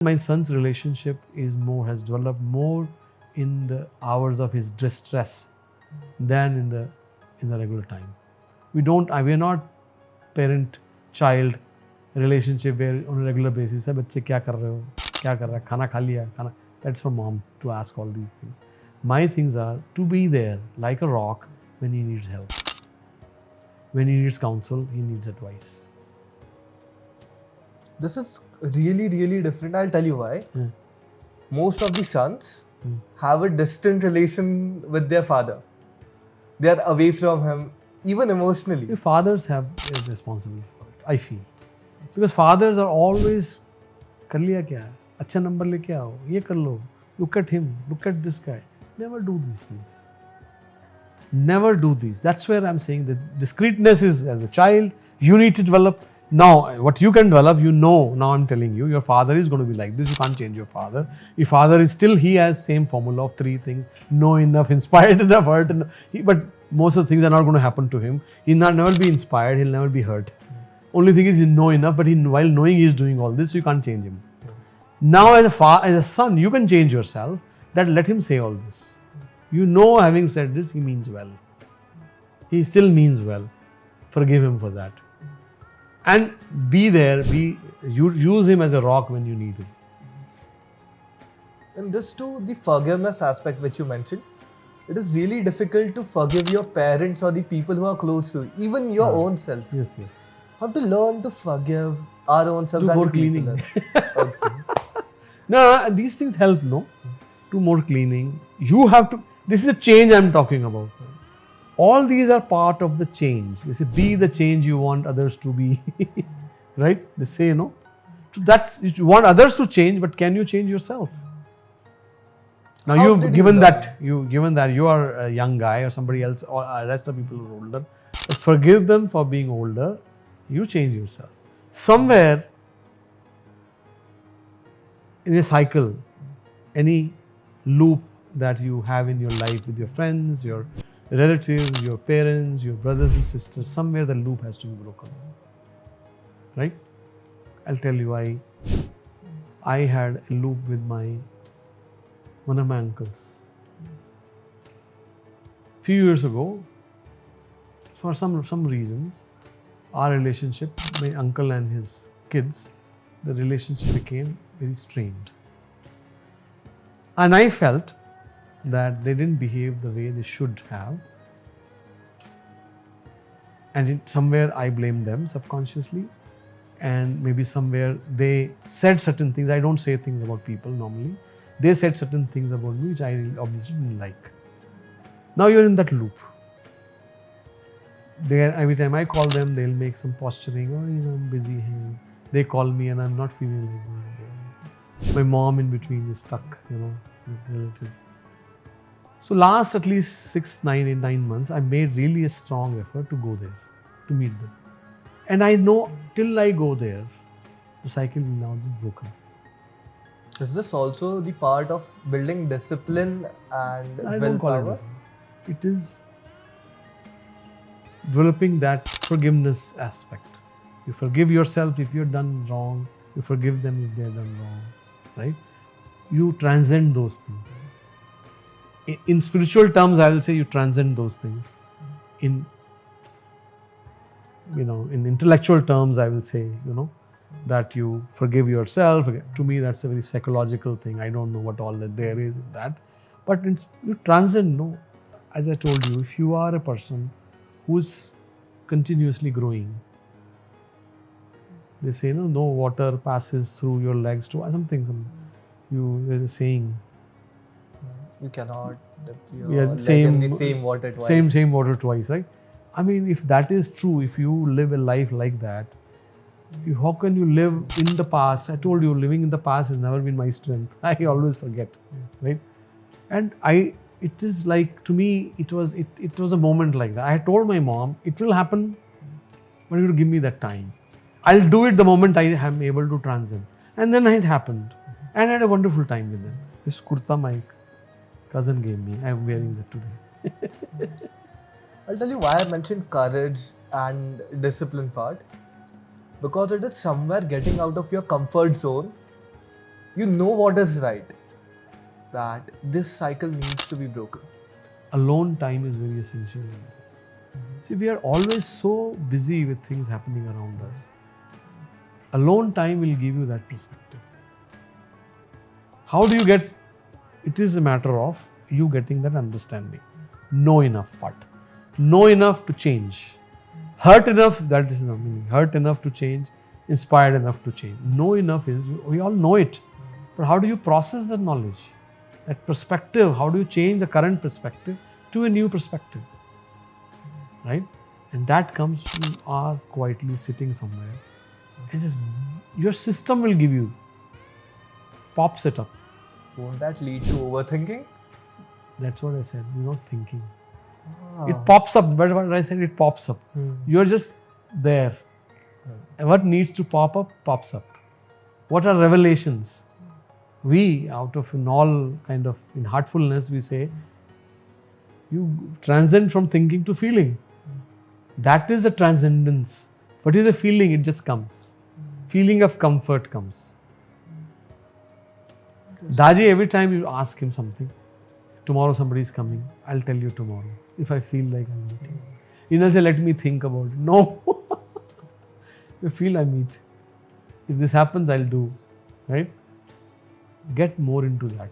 My son's relationship has developed more in the hours of his distress than in the regular time. We are not parent-child relationship where on a regular basis है बच्चे क्या कर रहे हो, क्या कर रहा है, खाना खा लिया, खाना. That's for mom to ask all these things. My things are to be there like a rock when he needs help, when he needs counsel, he needs advice. This is really, really different. I'll tell you why. Most of the sons have a distant relation with their father. They are away from him, even emotionally. The fathers have a responsibility for it, I feel. Because fathers are always, कर लिया क्या, अच्छा number लेके आओ, ये कर लो, look at him, look at this guy. Never do these things. Never do these. That's where I'm saying that discreetness is, as a child, you need to develop. Now, what you can develop, now I'm telling you, your father is going to be like this, you can't change your father. Your father is still, he has same formula of 3 things, know enough, inspired enough, hurt enough. But most of the things are not going to happen to him. He'll never be inspired, he'll never be hurt. Only thing is he know enough, but while knowing he's doing all this, you can't change him. Now as a son, you can change yourself, that let him say all this. You know, having said this, he means well. He still means well. Forgive him for that. And be there, use him as a rock when you need him. And this too, the forgiveness aspect which you mentioned, it is really difficult to forgive your parents or the people who are close to you, even your own self. Yes. Have to learn to forgive our own selves. Do and more the people cleaning. okay. No, these things help, no? Do more cleaning. You have to, this is a change I'm talking about. All these are part of the change. They say, be the change you want others to be. Right? They say, no? So you want others to change, but can you change yourself? Now given that you are a young guy or somebody else or the rest of people who are older, but forgive them for being older, you change yourself. Somewhere in a cycle, any loop that you have in your life with your friends, your relatives, your parents, your brothers and sisters, somewhere the loop has to be broken. Right? I'll tell you, I had a loop with one of my uncles. Few years ago, for some reasons, our relationship, my uncle and his kids, the relationship became very strained. And I felt that they didn't behave the way they should have. And somewhere I blamed them subconsciously. And maybe somewhere they said certain things. I don't say things about people normally. They said certain things about me which I obviously didn't like. Now you're in that loop. Every time I call them, they'll make some posturing. Oh, I'm busy here. They call me and I'm not feeling like that. My mom in between is stuck, relative. So last at least 9 months, I made really a strong effort to go there, to meet them. And I know till I go there, the cycle will now be broken. Is this also the part of building discipline and willpower? It is developing that forgiveness aspect. You forgive yourself if you're done wrong. You forgive them if they're done wrong. Right? You transcend those things. In spiritual terms, I will say you transcend those things. In intellectual terms, I will say, that you forgive yourself. To me, that's a very psychological thing. I don't know what all that there is in that. But you transcend, no. As I told you, if you are a person who's continuously growing, they say, no water passes through your legs to something. There's a saying. You cannot dip your leg in the same water twice. Same water twice, right? I mean, if that is true, if you live a life like that, how can you live in the past? I told you, living in the past has never been my strength. I always forget, right? And it is like, to me, it was a moment like that. I told my mom, it will happen, but you have to give me that time. I'll do it the moment I am able to transcend. And then it happened. And I had a wonderful time with them. This kurta my cousin gave me. I am wearing that today. I'll tell you why I mentioned courage and discipline part. Because it is somewhere getting out of your comfort zone You know what is right. That this cycle needs to be broken. Alone time is very essential in this. See, we are always so busy with things happening around us. Alone time will give you that perspective. How do you get? It is a matter of you getting that understanding. Know enough part. Know enough to change. Hurt enough, that is the meaning. Hurt enough to change. Inspired enough to change. Know enough is, we all know it. But how do you process that knowledge? That perspective, how do you change the current perspective to a new perspective? Right? And that comes when you are quietly sitting somewhere. It is, your system will give you, pops it up. Won't that lead to overthinking? That's what I said. You're not thinking. It pops up. But what I said, it pops up. You're just there. And what needs to pop up, pops up. What are revelations? We, out of in all kind of, in heartfulness, we say, you transcend from thinking to feeling. That is a transcendence. What is a feeling? It just comes. Feeling of comfort comes. Daji, every time you ask him something, tomorrow somebody is coming, I'll tell you tomorrow, if I feel like I'm meeting. He doesn't say, let me think about it. No. If you feel I meet. If this happens, I'll do. Right? Get more into that.